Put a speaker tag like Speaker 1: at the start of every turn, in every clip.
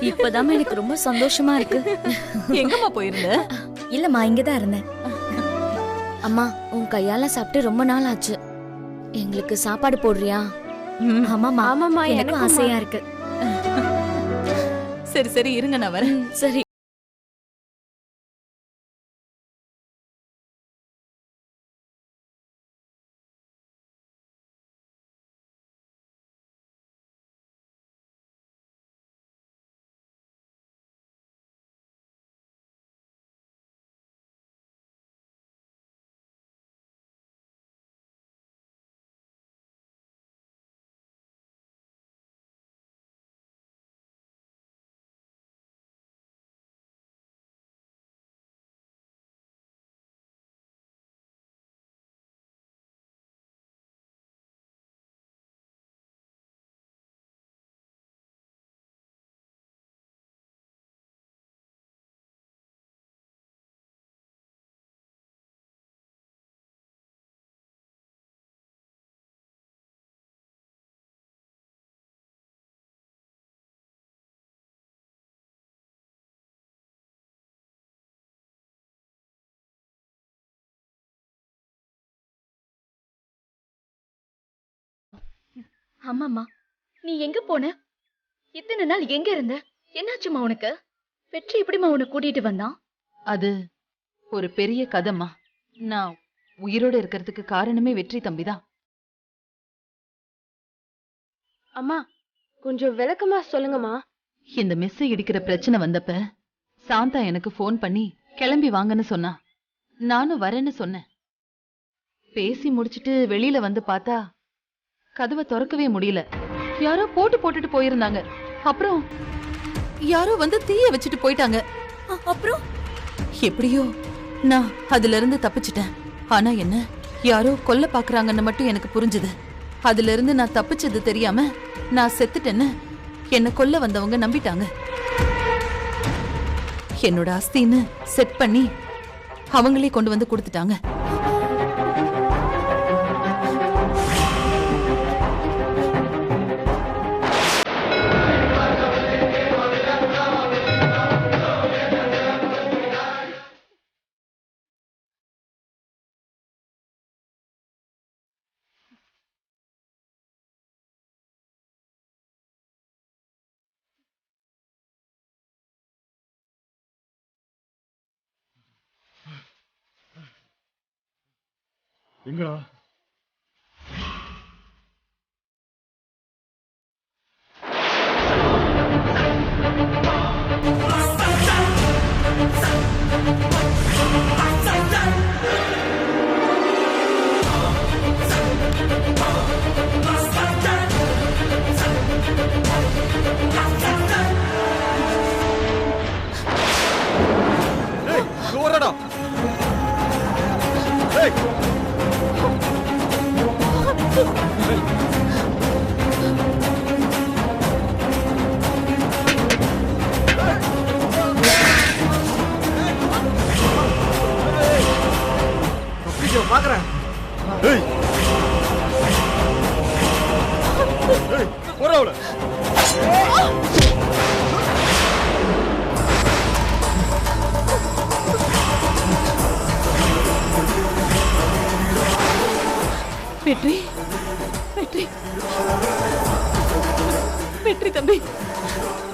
Speaker 1: இப்பதான் எனக்கு ரொம்ப சந்தோஷமா இருக்கு.
Speaker 2: எங்கம்மா போயிருந்த?
Speaker 1: இல்லம்மா, இங்கதான் இருந்தேன். அம்மா, உன் கையால சாப்பிட்டு ரொம்ப நாள் ஆச்சு. எங்களுக்கு சாப்பாடு போடுறியா? ஆமாமா
Speaker 3: ஆமாமா,
Speaker 1: எனக்கும் ஆசையா இருக்கு.
Speaker 2: சரி சரி இருங்க, நான் வரேன்.
Speaker 1: சரி. ஆமாமா, நீ எங்க போன? இத்தனை நாள் எங்க இருந்த? என்னாச்சுமா உனக்கு? வெற்றி எப்படிமா உன்னை கூட்டிட்டு வந்தான்?
Speaker 2: அது ஒரு பெரிய கதைம்மா. நான் உயிரோட இருக்கிறதுக்கு காரணமே வெற்றி தம்பிதான்.
Speaker 3: அம்மா, கொஞ்சம் விளக்கமா சொல்லுங்கம்மா.
Speaker 2: இந்த மெஸ் இடிக்கிற பிரச்சனை வந்தப்ப சாந்தா எனக்கு ஃபோன் பண்ணி கிளம்பி வாங்கன்னு சொன்னா. நானும் வரேன்னு சொன்னேன். பேசி முடிச்சிட்டு வெளியில வந்து பார்த்தா கதவை திறக்கவே முடியல. யாரோ போட்டுட்டு போயிருந்தாங்க. அப்புறம் யாரோ வந்து தீய வச்சுட்டு போயிட்டாங்க.
Speaker 1: அப்புறம்
Speaker 2: எப்படியோ நான் அதுல இருந்து தப்பிச்சிட்டேன். ஆனா என்ன, யாரோ கொல்ல பாக்குறாங்கன்னு மட்டும் எனக்கு புரிஞ்சுது. அதுல இருந்து நான் தப்பிச்சது தெரியாம நான் செத்துட்டேன்னு என்ன கொல்ல வந்தவங்க நம்பிட்டாங்க. என்னோட அஸ்தின்னு செட் பண்ணி அவங்களே கொண்டு வந்து கொடுத்துட்டாங்க.
Speaker 4: எங்கடா? ஏய், ஓரடா. ஏய், பாக்குறேன். ஏய், ஏய், போறவள.
Speaker 2: வெற்றி, வெற்றி, வெற்றி தம்பி.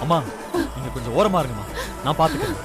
Speaker 4: அம்மா, நீங்க கொஞ்சம் ஓரமா இருங்கம்மா, நான் பாத்துக்கிறேன்.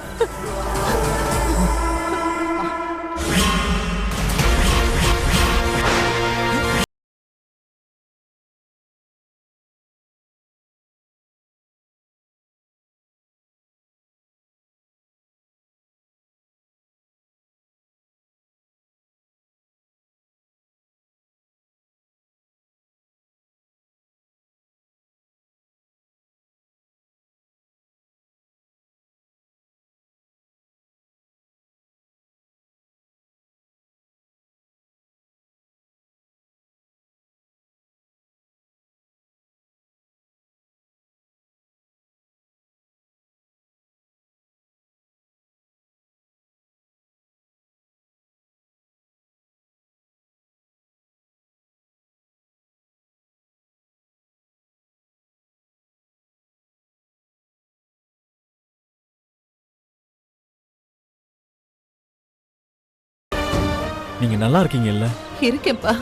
Speaker 4: நீங்க நல்லா இருக்கீங்கல்ல?
Speaker 2: இருக்கேன்ப்பா.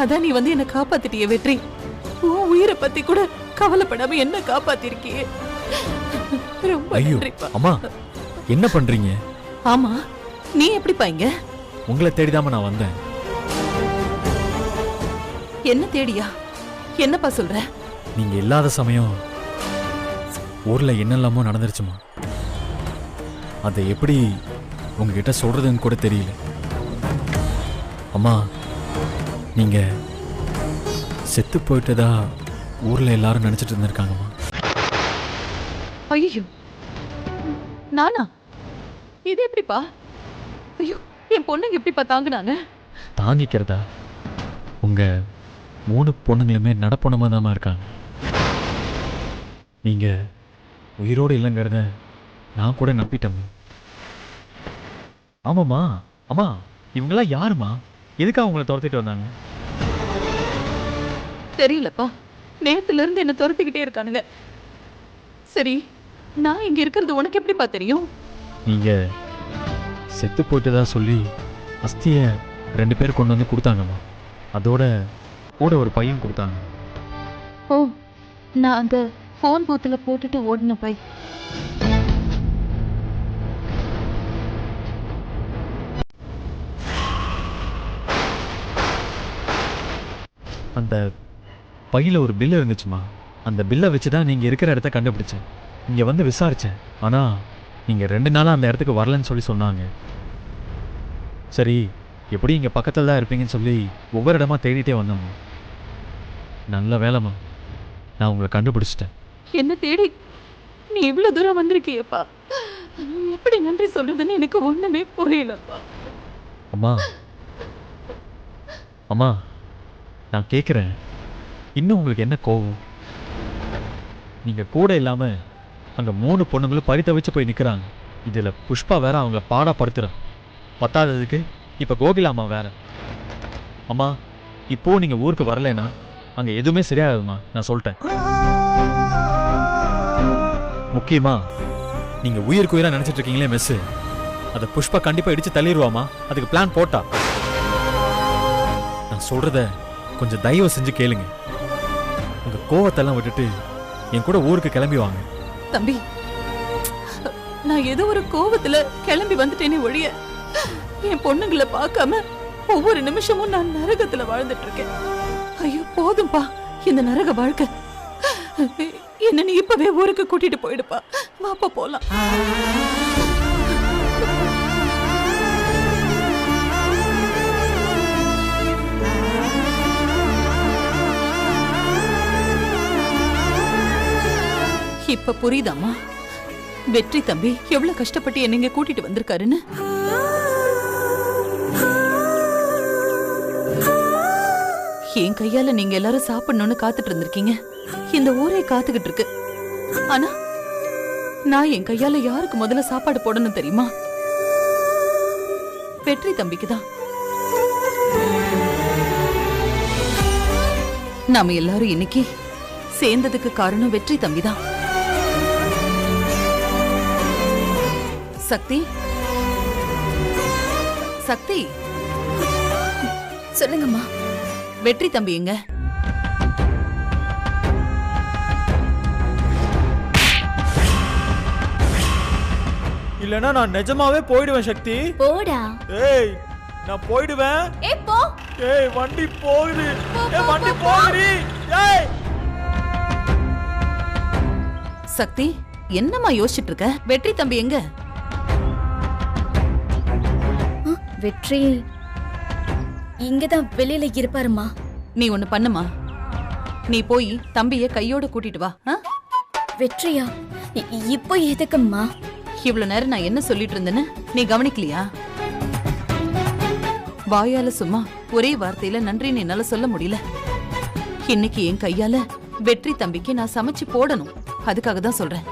Speaker 2: அதான் நீ வந்து என்ன காப்பாத்திட்டிய வெற்றி. உன் உயிரை பத்தி கூட கவலைப்படாம என்ன காப்பாத்திருக்கியே. ரொம்ப
Speaker 4: ஐயோ
Speaker 2: நன்றிப்பா.
Speaker 4: அம்மா என்ன பண்றீங்க?
Speaker 2: ஆமா, நீ எப்படிப்பா இங்க?
Speaker 4: உங்களை தேடிதாம நான் வந்தேன்.
Speaker 2: என்ன தேடியா? என்னப்பா சொல்ற?
Speaker 4: நீங்க இல்லாத சமயம் ஊர்ல என்னெல்லாமோ நடந்துருச்சுமா. அதை எப்படி உங்ககிட்ட சொல்றதுன்னு கூட தெரியல. அம்மா நீங்க செத்து போயிட்டதா ஊர்ல எல்லாரும் நினைச்சிட்டு இருந்திருக்காங்கம்மா.
Speaker 2: ஐயோ, நானா? இது எப்படிப்பா? ஐயோ, என் பொண்ணுங்க எப்படிப்பா தாங்குனாங்க?
Speaker 4: தாங்கிக்கிறதா? உங்க 3 பொண்ணுங்களுமே நடப்பொண்ணமா தான் இருக்காங்க. நீங்க உயிரோடு இல்லைங்கிறத நான் கூட நம்பிட்டேன். ஆமாம்மா. அம்மா இவங்கெல்லாம் யாருமா? எதுக்காக உங்களை துரத்திட்டு வந்தாங்க?
Speaker 2: தெரியலப்பா, நேத்துல இருந்து என்ன துரத்திக்கிட்டே இருக்கானுங்க. சரி, நான் இங்க இருக்கிறது உனக்கு எப்படிப்பா தெரியும்?
Speaker 4: நீங்க செத்து போயிட்டதா சொல்லி அஸ்திய 2 பேர் கொண்டு வந்து கொடுத்தாங்கம்மா. அதோட கூட ஒரு பையன் கொடுத்தாங்க.
Speaker 2: ஓ, நான் அந்த ஃபோன் பூத்துல போட்டுட்டு ஓடின பை.
Speaker 4: அந்த பையில ஒரு பில் இருந்துச்சுமா. அந்த பில்லை வச்சு தான் நீங்கள் இருக்கிற இடத்த கண்டுபிடிச்சேன். இங்கே வந்து விசாரித்தேன். ஆனால் நீங்கள் 2 நாளாக அந்த இடத்துக்கு வரலன்னு சொல்லி சொன்னாங்க. சரி, எப்படி இங்கே பக்கத்தில் தான் இருப்பீங்கன்னு சொல்லி ஒவ்வொரு இடமா தேடிட்டே வந்தோம்மா. நல்ல வேலைம்மா, நான் உங்களை கண்டுபிடிச்சிட்டேன்.
Speaker 2: என்ன தேடி நீ இவ்வளவு தூரம் வந்திருக்கியப்பா. எப்படி நன்றி சொல்றதுன்னு எனக்கு ஒண்ணுமே புரியலப்பா.
Speaker 4: அம்மா அம்மா நான் கேட்குறேன், இன்னும் உங்களுக்கு என்ன கோவம்? நீங்கள் கூட இல்லாமல் அங்கே 3 பொண்ணுங்களும் பரிதவிச்சு போய் நிற்கிறாங்க. இதில் புஷ்பா வேற அவங்கள பாடப்படுத்துகிறான். பத்தாததுக்கு இப்போ கோகிலாம்மா வேற. அம்மா இப்போ நீங்கள் ஊருக்கு வரலைன்னா அங்கே எதுவுமே சரியாகுதும்மா. நான் சொல்லிட்டேன். முக்கியமா நீங்கள் உயிருக்கு உயிராக நினச்சிட்டு இருக்கீங்களே மெஸ்ஸு, அதை புஷ்பா கண்டிப்பாக இடித்து தள்ளிடுவாமா. அதுக்கு பிளான் போட்டா. நான் சொல்கிறத கொஞ்சம் தயவு செஞ்சு கேளுங்க. உங்கள் கோவத்தெல்லாம் விட்டுட்டு என் கூட ஊருக்கு கிளம்பி வாங்க.
Speaker 2: தம்பி, நான் ஏதோ ஒரு கோவத்துல கிளம்பி வந்துட்டேனே ஒழிய என் பொண்ணுங்களை பார்க்காம ஒவ்வொரு நிமிஷமும் நான் நரகத்துல வாழ்ந்துட்டு இருக்கேன். ஐயோ போதும்பா இந்த நரக வாழ்க்கை. என்ன நீ இப்பவே ஊருக்கு கூட்டிட்டு போயிடுப்பா. வாப்பா போலாம். இப்ப புரியுதாமா வெற்றி தம்பி எவ்வளவு கஷ்டப்பட்டு என்ன இங்க கூட்டிட்டு வந்திருக்காருன்னு? என் கையால நீங்க எல்லாரும் சாப்பிடணும்னு காத்துட்டு இருந்திருக்கீங்க. இந்த ஊரே காத்துக்கிட்டு இருக்கு. ஆனா நான் என் கையால யாருக்கு முதல்ல சாப்பாடு போடணும் தெரியுமா? வெற்றி தம்பிக்குதான். நாம எல்லாரும் இன்னைக்கு சேர்ந்ததுக்கு காரணம் வெற்றி தம்பிதான். சக்தி, சக்தி,
Speaker 1: சொல்லுங்கம்மா.
Speaker 2: வெற்றி தம்பி எங்க?
Speaker 5: இல்லனா நான் நிஜமாவே போயிடுவேன் சக்தி.
Speaker 1: போடா.
Speaker 5: ஏய் நான் போயிடுவேன்.
Speaker 1: ஏய் போ.
Speaker 5: ஏய் வண்டி போகுது. ஏய் வண்டி போகுது. ஏய்
Speaker 2: சக்தி, என்னம்மா யோசிச்சுட்டு இருக்க? வெற்றி தம்பி எங்க?
Speaker 1: வெற்றி இங்கதான் வெளியில இருப்பாருமா.
Speaker 2: நீ ஒண்ணு பண்ணுமா, நீ போய் தம்பிய கையோட கூட்டிட்டு வா.
Speaker 1: வெற்றியா? இப்போ எதுக்கும்மா?
Speaker 2: இவ்வளவு நேரம் நான் என்ன சொல்லிட்டு இருந்தேன்னு நீ கவனிக்கலையா? வாயால சும்மா ஒரே வார்த்தையில நன்றின்னு என்னால சொல்ல முடியல. இன்னைக்கு என் கையால வெற்றி தம்பிக்கு நான் சமைச்சு போடணும். அதுக்காக தான் சொல்றேன்.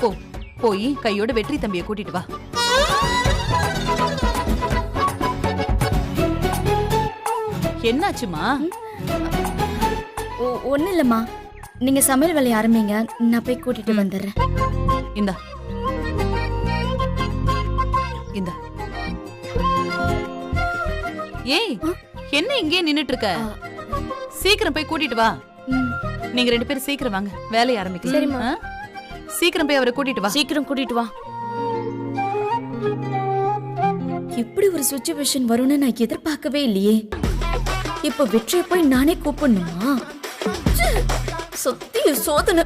Speaker 2: போ, போய் கையோட வெற்றி தம்பிய கூட்டிட்டு வா. என்னாச்சுமா?
Speaker 1: ஒண்ணு இல்லம்மா, நீங்க சமையல் வேலையை ஆரம்பிங்க, நான் போய் கூட்டிட்டு வந்துடுறேன்.
Speaker 2: இந்தா இந்தா. ஏய் என்ன இங்கே நின்னுட்டு இருக்க? சீக்கிரம் போய் கூட்டிட்டு வா. நீங்க 2 பேரும் சீக்கிரம் வாங்க, வேலையை ஆரம்பிக்கலாம்.
Speaker 3: சரிம்மா.
Speaker 2: சீக்கிரம் போய் அவரை கூட்டிட்டு வா.
Speaker 1: சீக்கிரம் கூட்டிட்டு வா. இப்படி ஒரு சிச்சுவேஷன் வரும்னு நான் எதிர்பார்க்கவே இல்லையே. இப்ப வெற்றியை போய் நானே கூப்பிடணுமா? சத்திய சோதனை.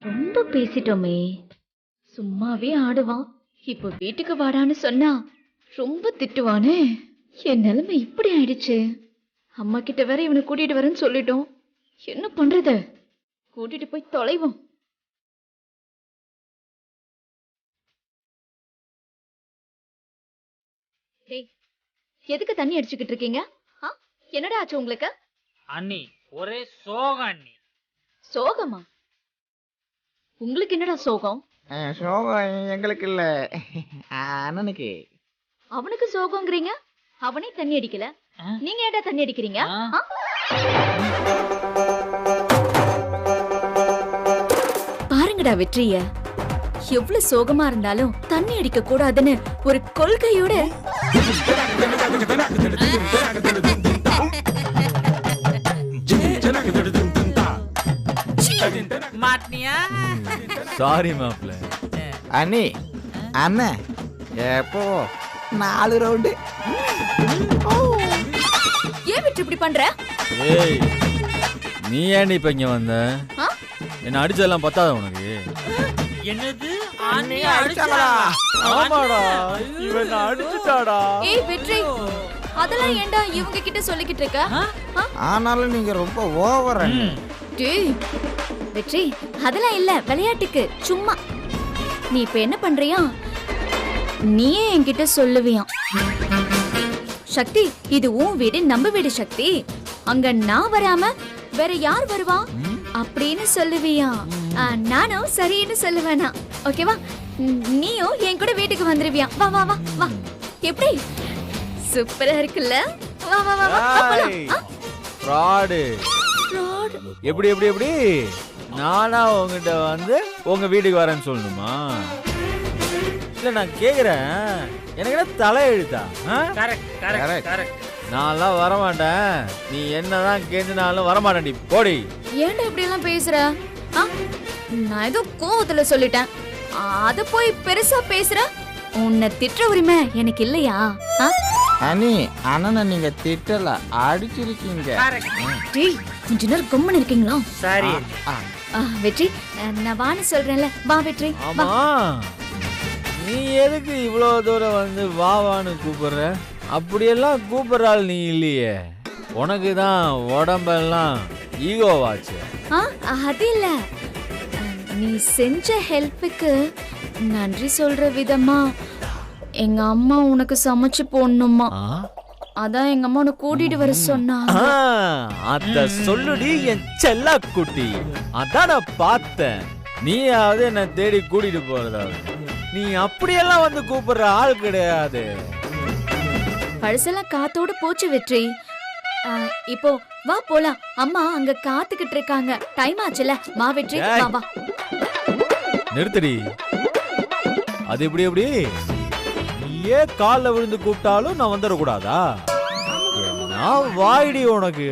Speaker 1: ரொம்ப பேசிட்டோமே. சும்மாவே ஆடுவான். இப்ப வீட்டுக்கு வாடான்னு சொன்னா ரொம்ப திட்டுவானே. என் நிலைமை இப்படி ஆயிடுச்சு. அம்மா கிட்ட வேற இவனை கூட்டிட்டு வரேன்னு சொல்லிட்டோம். என்ன பண்றது? கூட்டிட்டு போய் தொலைவோம். எதுக்கு தண்ணி அடிச்சுக்கிட்டு இருக்கீங்க? என்னடா ஆச்சு உங்களுக்கு?
Speaker 5: அண்ணி ஒரே சோகம் அண்ணி.
Speaker 1: சோகமா? உங்களுக்கு என்னடா சோகம்?
Speaker 6: சோகம் எங்களுக்கு இல்ல, அண்ணனுக்கு.
Speaker 1: அவனுக்கு சோகங்கிறீங்க, அவனே தண்ணி அடிக்கல, நீங்க ஏன்டா தண்ணி அடிக்கிறீங்க? பாருங்கடா வெற்றிய, எவ்வளவு சோகமா இருந்தாலும் தண்ணி அடிக்க கூடாதுன்னு ஒரு கொள்கையோட
Speaker 5: மாட்டினியா?
Speaker 4: சாரி மாப்ள.
Speaker 6: அண்ணி அண்ணன் எப்போ 4 ரவுண்டு.
Speaker 1: ஏன் வெற்றி இப்படி பண்ற?
Speaker 4: ஏய் நீ ஏன்டி இப்ப இங்க வந்த? என்ன அடிச்சதெல்லாம் பத்தாத உனக்கு?
Speaker 5: என்னது அண்ணி அடிச்சாங்களா?
Speaker 4: ஆமாடா, இவன் அடிச்சுட்டாடா.
Speaker 1: ஏய் வெற்றி, அதெல்லாம் ஏன்டா இவங்க கிட்ட சொல்லிக்கிட்டு இருக்க?
Speaker 6: ஆனாலும் நீங்க ரொம்ப ஓவர் அண்ணி.
Speaker 1: டேய் வெற்றி, அதெல்லாம் இல்ல, விளையாட்டுக்கு சும்மா. நீ இப்ப என்ன பண்றியா? நீயே என்கிட்ட சொல்லுவியா, சக்தி இது உன் வீடு, நம்ம வீடு சக்தி, அங்க நான் வராம வேற யார் வருவா அப்படின்னு சொல்லுவியா? நானும் சரின்னு சொல்லுவேனா? ஓகேவா? நீயும் என் கூட வீட்டுக்கு வந்துருவியா? வா வா வா வா. எப்படி சூப்பரா இருக்குல்ல? வா வா வா வா போலாம்.
Speaker 4: ஃப்ராடு. எப்படி எப்படி எப்படி நானா உங்ககிட்ட வந்து உங்க வீட்டுக்கு வரேன்னு சொல்லணுமா? இல்ல நான் கேக்குறேன், எனக்கு என்ன தலையெழுத்தா?
Speaker 5: Correct correct correct.
Speaker 4: நான்லாம் வரமாட்டேன். நீ என்னதான் கேஞ்சினாலும் வரமாட்டேன்டி, போடி.
Speaker 1: ஏன்டா இப்படி எல்லாம் பேசுற? நான் ஏதோ கோவத்துல சொல்லிட்டேன், அத போய் பெருசா பேசுற. உன்னை திட்டுற உரிமை எனக்கு இல்லையா?
Speaker 6: அண்ணி அண்ணனை நீங்க திட்டல, அடிச்சிருக்கீங்க.
Speaker 1: டேய் கொஞ்ச நேரம் கம்மன் இருக்கீங்களா?
Speaker 5: சரி
Speaker 1: வெற்றி, நான் வான்னு சொல்றேன்ல, வா வெற்றி வா.
Speaker 4: ஆமா, நீ எதுக்கு இவ்வளவு தூரம் வந்து வா வான்னு கூப்பிடுற? அப்படியெல்லாம் கூப்பிடுறாள் நீ இல்லையே. உனக்கு தான் உடம்பெல்லாம் ஈகோவாச்சு.
Speaker 1: அது இல்ல, நீ செஞ்ச ஹெல்ப்புக்கு நன்றி சொல்ற விதமா எங்க அம்மா உனக்கு சமைச்சு போடணுமா, அதான் எங்க அம்மா உனக்கு கூட்டிட்டு வர சொன்னாங்க.
Speaker 4: அத சொல்லுடி என் செல்ல குட்டி. அதான் நான் பார்த்தேன், நீயாவது என்ன தேடி கூட்டிட்டு போறதாவது. நீ அப்படியெல்லாம் வந்து கூப்பிடுற ஆள் கிடையாது.
Speaker 1: பழசெல்லாம் காத்தோட போச்சு வெற்றி. இப்போ வா போலாம், அம்மா அங்க காத்துக்கிட்டு இருக்காங்க. டைம் ஆச்சுல, வா வெற்றி வா வா.
Speaker 4: நிறுத்தடி. அது எப்படி எப்படி நீயே கால்ல விழுந்து கூப்பிட்டாலும் நான் வந்துடக்கூடாதா? என்ன வாய்டி உனக்கு?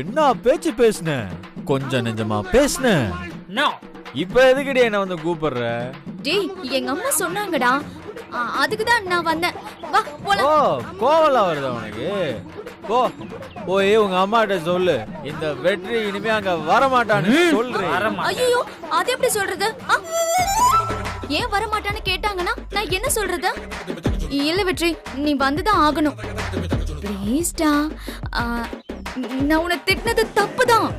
Speaker 4: என்ன பேச்சு பேசுன? கொஞ்சம் நெஞ்சமா பேசுன. இப்ப எதுக்குடி என்ன வந்து கூப்பிடுற?
Speaker 1: டேய் எங்க அம்மா சொன்னாங்கடா, அதுக்கு தான் நான் வந்தேன். வா போலாம்.
Speaker 4: ஓ கோவம்லாம் வருதா உனக்கு? போ போய் உங்க அம்மாட்ட சொல்லு, இந்த வெற்றி இனிமே அங்க வரமாட்டான்னு சொல்றேன்.
Speaker 1: ஐயோ அது எப்படி சொல்றது? ஏன் வரமாட்டான்னு கேட்டாங்கன்னா நான் என்ன சொல்றது? இல்ல வெற்றி, நீ வந்துதான் ஆகணும். ப்ளீஸ்டா, நான் உன்னை திட்டினது தப்புதான்.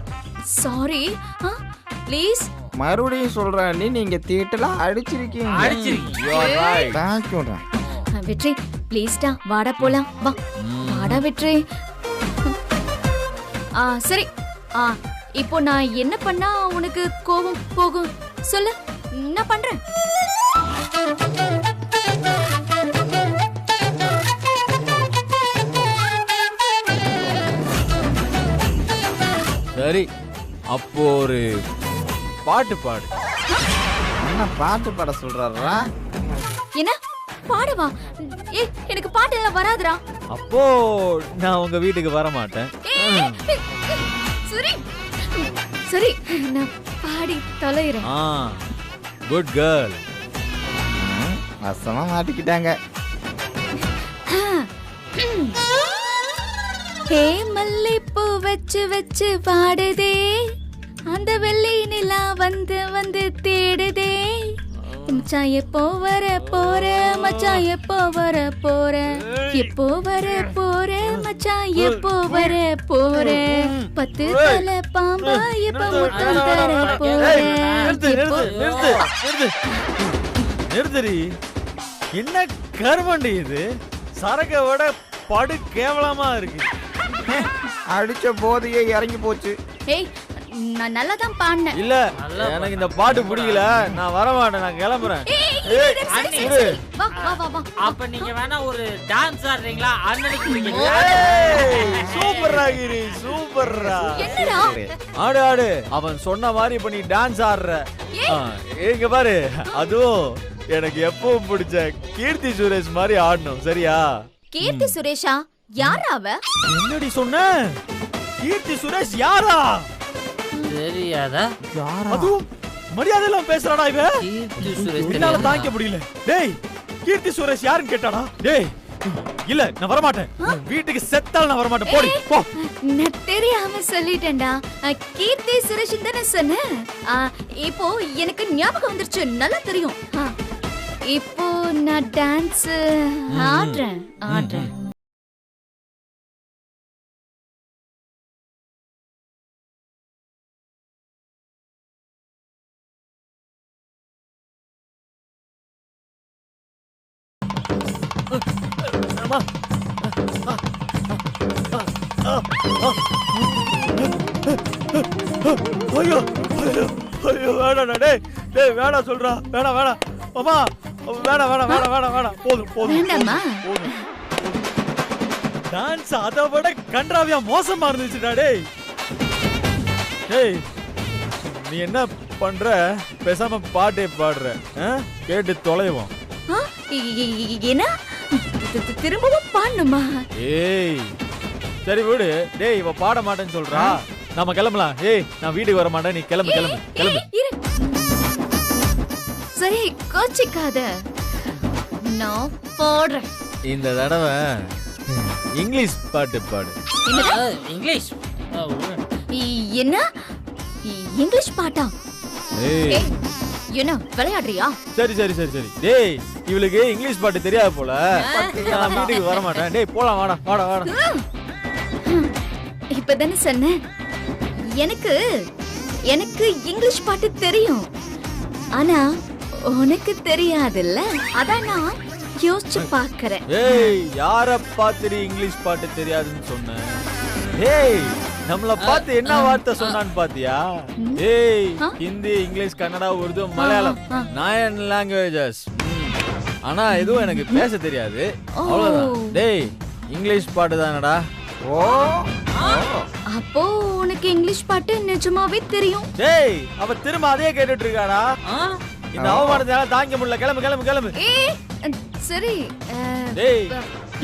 Speaker 1: சாரி. ப்ளீஸ்
Speaker 6: மறுபடியும் சொல்றேன், நீங்க திட்டல, அடிச்சிருக்கீங்க.
Speaker 1: வெற்றி ப்ளீஸ்டா வாடா போலாம் வா வாடா வெற்றி சரி இப்போ நான் என்ன பண்ணா உனக்கு கோபம் போகும் சொல்லு நான் பண்றேன்.
Speaker 5: சரி அப்போ ஒரு பாட்டு பாடு.
Speaker 6: என்ன பாட்டு பாட சொல்றாரா?
Speaker 1: என்ன பாடவா? ஏய் எனக்கு பாட்டு எல்லாம் வராதுடா.
Speaker 5: அப்போ நான் உங்க வீட்டுக்கு வர மாட்டேன்.
Speaker 1: சரி சரி நான் பாடி தொலைறேன்.
Speaker 5: Good girl.
Speaker 6: வசமா மாட்டிக்கிட்டாங்க.
Speaker 1: ஹே மல்லிப்பூ வச்சு வச்சு பாடுதே, அந்த வெள்ளி நிலா வந்து வந்து தேடுதே, மச்சான் எப்போ வர போற, மச்சான் எப்போ வர போற, எப்போ வர போற, மச்சான் எப்போ வர போற, 10 தலை பாம்பா எப்போ முத்தம் தர போற.
Speaker 5: நிறுத்தரி. என்ன கருமண்டி இது? சரக்கை விட படு கேவலமா இருக்கு.
Speaker 6: அடிச்ச போதையே இறங்கி போச்சு.
Speaker 1: ஏய் நான் நல்லா தான் பாடினேன்.
Speaker 5: இல்ல எனக்கு இந்த பாட்டு பிடிக்கல, நான் வர மாட்டேன், நான் கிளம்புறேன்.
Speaker 1: வா வா வா வா.
Speaker 7: அப்ப நீங்க வேணா ஒரு டான்ஸ் ஆடுறீங்களா? அண்ணனுக்கு
Speaker 5: சூப்பர்ரா கிரி, சூப்பர்ரா.
Speaker 1: என்னடா
Speaker 5: ஆடு ஆடு. அவன் சொன்ன மாதிரி இப்ப நீ டான்ஸ் ஆடுற. இங்க பாரு, அதுவும் எனக்கு எப்பவும் பிடிச்ச கீர்த்தி சுரேஷ் மாதிரி ஆடணும், சரியா?
Speaker 1: கீர்த்தி சுரேஷா? யாரா அவ?
Speaker 5: என்னடி சொன்ன? கீர்த்தி சுரேஷ் யாரா?
Speaker 7: தெரியாதா?
Speaker 5: அதுவும் மரியாதை எல்லாம் பேசுறாடா இவ.
Speaker 7: கீர்த்தி சுரேஷ்
Speaker 5: என்னால தாங்க முடியல. டேய் கீர்த்தி சுரேஷ் யாருன்னு கேட்டாடா? டேய் இல்ல நான் வர மாட்டேன். வீட்டுக்கு செத்தால நான் வர மாட்டேன். போடி போ.
Speaker 1: நான் தெரியாம சொல்லிட்டேன்டா. கீர்த்தி சுரேஷ் தானே சொன்னேன். இப்போ எனக்கு ஞாபகம் வந்துருச்சு, நல்லா தெரியும். இப்போ நான் டான்ஸ் ஆடுறேன் ஆடுறேன்.
Speaker 5: ஐயோ ஐயோ வேணாடா. டேய் டேய் வேணா சொல்றா. வேணா வேணா அம்மா, வேணா வேணா வேணா வேணா வேணா. போதும் போதும்
Speaker 1: வேண்டாமா?
Speaker 5: போதும். டான்ஸ் அதை விட கன்றாவியா மோசமா இருந்துச்சுடா. டேய் டேய் நீ என்ன பண்ற? பேசாம பாட்டே பாடுற. கேட்டு தொலைவோம்.
Speaker 1: என்ன திரும்பவும் பாடணுமா?
Speaker 5: ஏய் சரி விடு. டேய் இவ பாட மாட்டேன்னு சொல்றா, நாம கிளம்பலாம். ஏய் நான் வீட்டுக்கு வர மாட்டேன், நீ கிளம்பு கிளம்பு கிளம்பு.
Speaker 1: சரி கோச்சிக்காத, நான் பாடுறேன்.
Speaker 5: இந்த தடவை இங்கிலீஷ் பாட்டு பாடு.
Speaker 7: இங்கிலீஷ்
Speaker 1: என்ன இங்கிலீஷ் பாட்டா?
Speaker 5: ஏய்
Speaker 1: என்ன விளையாடுறியா?
Speaker 5: சரி சரி சரி சரி. டேய் இவளுக்கு இங்கிலீஷ் பாட்டு தெரியாது போல, நான் வீட்டுக்கு வர மாட்டேன். டேய் போலாம், வாடா வாடா வாடா.
Speaker 1: இப்பதானே சொன்னேன் எனக்கு எனக்கு இங்கிலீஷ் பாட்டு தெரியும், ஆனா உனக்கு தெரியாதுல்ல, அதான் நான் யோசிச்சு பாக்குறேன்.
Speaker 5: ஏய் யார பாத்துடி இங்கிலீஷ் பாட்டு தெரியாதுன்னு சொன்ன? ஏய் நம்மள பார்த்து என்ன வார்த்தை சொன்னான்னு பாத்தியா? ஏய் ஹிந்தி, இங்கிலீஷ், கன்னடா, உருது, மலையாளம் 9 லாங்குவேஜஸ். ஆனா எதுவும் எனக்கு பேச தெரியாது, அவ்வளவுதான். டேய் இங்கிலீஷ் பாட்டு தானடா.
Speaker 6: ஓ
Speaker 1: அப்போ உனக்கு இங்கிலீஷ் பாட்டு நிஜமாவே தெரியும்?
Speaker 5: டேய் அவ திரும்ப அதே கேட்டுட்டு இருக்காடா. இந்த அவமானத்தால தாங்க முடியல. கிளம்பு கிளம்பு கிளம்பு.
Speaker 1: சரி
Speaker 5: டேய்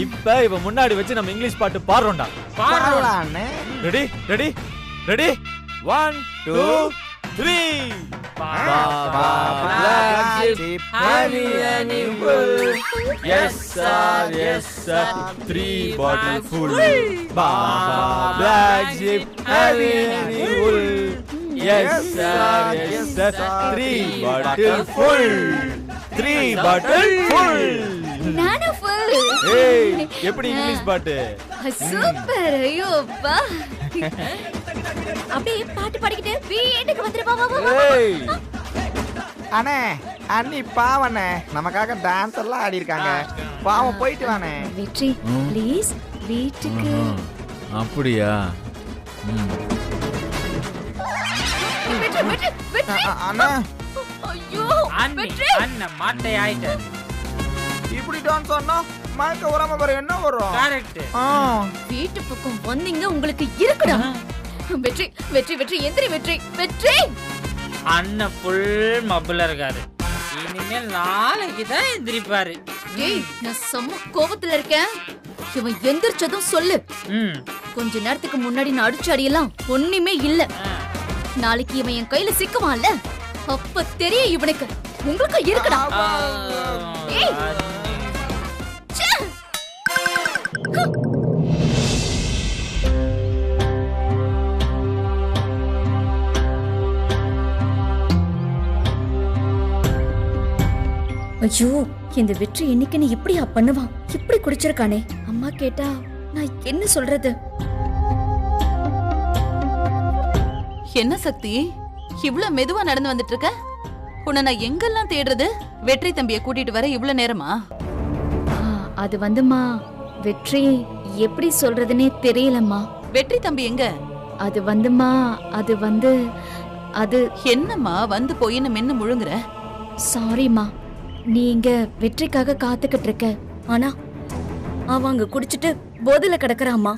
Speaker 5: இப்ப இவ முன்னாடி வச்சு நம்ம இங்கிலீஷ் பாட்டு பாடுறோம்டா.
Speaker 6: பாடலானே.
Speaker 5: Ready ready ready 1 2 3. Baba black sheep, honey honey wool. Yes sir 3 bottle full. Baba black sheep, honey honey wool. Yes sir 3 bottle full. 3 bottle full.
Speaker 1: நானும் full.
Speaker 5: ஏய் எப்படி இங்கிலீஷ் பாட்டு?
Speaker 1: சூப்பர். ஐயோ பா, அப்படியே பாட்டு பாடிக்கிட்டு வீட்டுக்கு வந்துருவா. வா வா.
Speaker 5: ஏய்
Speaker 6: அண்ணே அண்ணி பாவண்ணே நமக்காக டான்ஸ் எல்லாம் ஆடி இருக்காங்க. பாவம் போயிட்டு வானே.
Speaker 1: வெற்றி ப்ளீஸ் வீட்டுக்கு.
Speaker 5: அப்படியா? ம்.
Speaker 1: வெற்றி, வெற்றி, வெற்றி.
Speaker 6: அண்ணா
Speaker 1: ஐயோ
Speaker 7: அண்ணி
Speaker 1: வெற்றி.
Speaker 7: அண்ணன் மாட்டை ஆயிட்டாரு.
Speaker 6: இப்படி டான்ஸ் ஆடினா மயக்க வராம வேற என்ன வரும்?
Speaker 7: கரெக்ட்.
Speaker 6: ஆ,
Speaker 1: வீட்டு பக்கம் வந்தீங்க உங்களுக்கு இருக்குடா. வெற்றி வெற்றி வெற்றி எந்திரி வெற்றி வெற்றி.
Speaker 7: அண்ணன் ஃபுல் மப்புல இருக்காரு. இனிமேல் நாளைக்கு தான் எந்திரிப்பாரு.
Speaker 1: ஏய் நான் செம்ம கோவத்துல இருக்கேன். இவன் எந்திரிச்சதும் சொல்லு.
Speaker 7: ம்.
Speaker 1: கொஞ்ச நேரத்துக்கு முன்னாடி நான் அடிச்ச அடியெல்லாம் ஒண்ணுமே இல்ல. நாளைக்கு இவன் என் கையில சிக்குவான்ல, அப்ப தெரியும் இவனுக்கு. உங்களுக்கு இருக்குடா. ஏய். ச்சே. ஐயோ இந்த வெற்றி என்னைக்குன்னு இப்படியா பண்ணுவான்? இப்படி குடிச்சிருக்கானே. அம்மா கேட்டா நான் என்ன சொல்றது?
Speaker 2: என்ன சக்தி இவ்ளோ மெதுவா நடந்து வந்துட்டு இருக்க? உன்னை நான் எங்கெல்லாம் தேடுறது? வெற்றி தம்பியை கூட்டிட்டு வர இவ்ளோ நேரமா?
Speaker 1: அது வந்துமா வெற்றி எப்படி சொல்றதுன்னே தெரியலம்மா.
Speaker 2: வெற்றி தம்பி எங்க?
Speaker 1: அது வந்துமா அது
Speaker 2: என்னம்மா வந்து போயின்னு மென்னு முழுங்குற?
Speaker 1: சாரிம்மா, நீ இங்க வெற்றிக்காக காத்துக்கிட்டு இருக்க. ஆனா அவன் அங்க குடிச்சிட்டு போதையில கிடக்குறாம்மா.